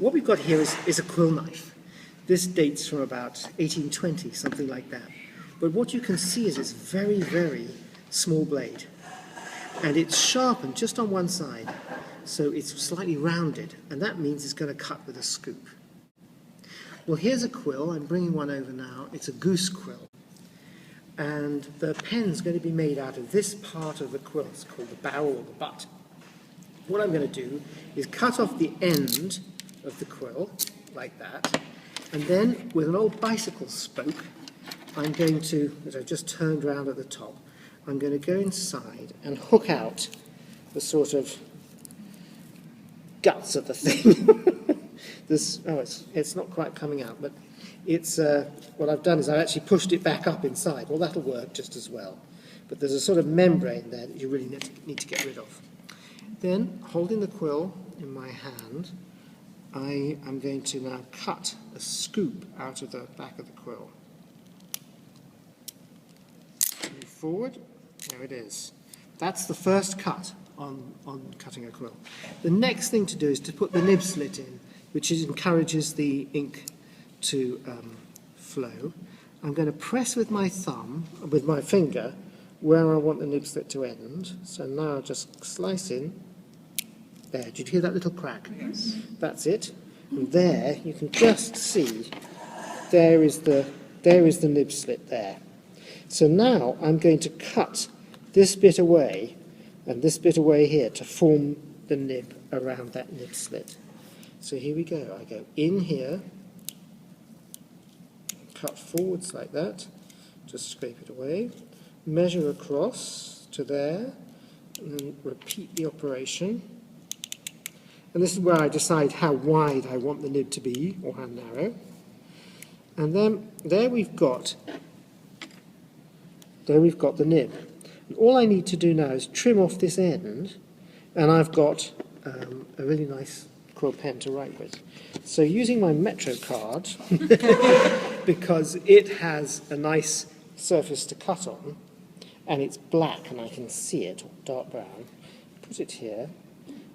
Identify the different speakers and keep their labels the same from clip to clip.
Speaker 1: what we've got here is a quill knife. This dates from about 1820, something like that. But what you can see is it's very, very small blade. And it's sharpened just on one side, so it's slightly rounded, and that means it's going to cut with a scoop. Well, here's a quill. I'm bringing one over now. It's a Goose quill. And the pen's going to be made out of this part of the quill. It's called the barrel or the butt. What I'm going to do is cut off the end of the quill, like that, and then with an old bicycle spoke, I'm going to, as I've just turned round at the top, I'm going to go inside and hook out the sort of guts of the thing. It's not quite coming out, but it's what I've done is I've actually pushed it back up inside. Well, that'll work just as well. But there's a sort of membrane there that you really need to get rid of. Then, holding the quill in my hand, I am going to now cut a scoop out of the back of the quill. Move forward. There it is. That's the first cut on cutting a quill. The next thing to do is to put the nib slit in, which encourages the ink to flow. I'm going to press with my finger, where I want the nib slit to end. So now I'll just slice in. There, did you hear that little crack?
Speaker 2: Yes.
Speaker 1: That's it. And there, you can just see, there is the nib slit there. So now I'm going to cut this bit away and this bit away here to form the nib around that nib slit. So here we go. I go in here, cut forwards like that, just scrape it away, measure across to there, and then repeat the operation. And this is where I decide how wide I want the nib to be, or how narrow. And then there we've got the nib. And all I need to do now is trim off this end, and I've got a really nice quill pen to write with. So using my Metro card, because it has a nice surface to cut on, and it's black and I can see it, or dark brown, put it here.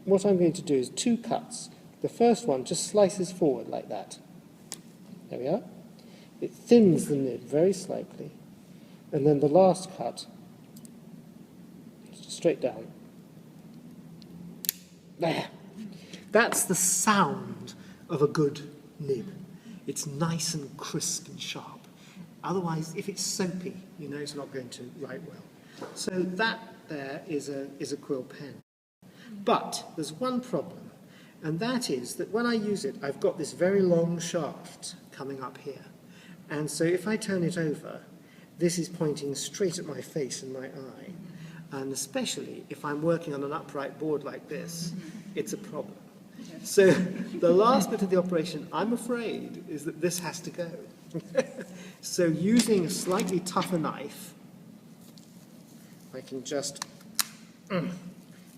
Speaker 1: What I'm going to do is 2 cuts. The first one just slices forward like that. There we are. It thins the nib very slightly. And then the last cut, straight down. There. That's the sound of a good nib. It's nice and crisp and sharp. Otherwise, if it's soapy, you know it's not going to write well. So that there is a quill pen. But there's one problem, and that is that when I use it, I've got this very long shaft coming up here. And so if I turn it over, this is pointing straight at my face and my eye. And especially if I'm working on an upright board like this, it's a problem. So the last bit of the operation, I'm afraid, is that this has to go. So using a slightly tougher knife, I can just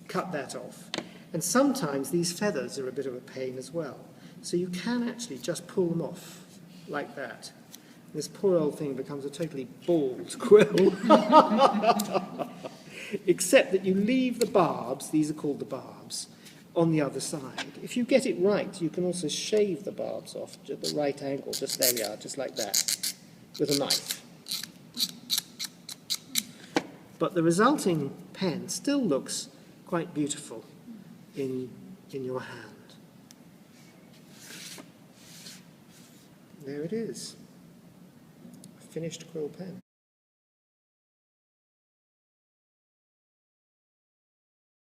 Speaker 1: cut that off. And sometimes these feathers are a bit of a pain as well. So you can actually just pull them off like that. This poor old thing becomes a totally bald quill. Except that you leave the barbs, these are called the barbs, on the other side. If you get it right, you can also shave the barbs off at the right angle. Just there we are, just like that, with a knife. But the resulting pen still looks quite beautiful in your hand. There it is, a finished quill pen.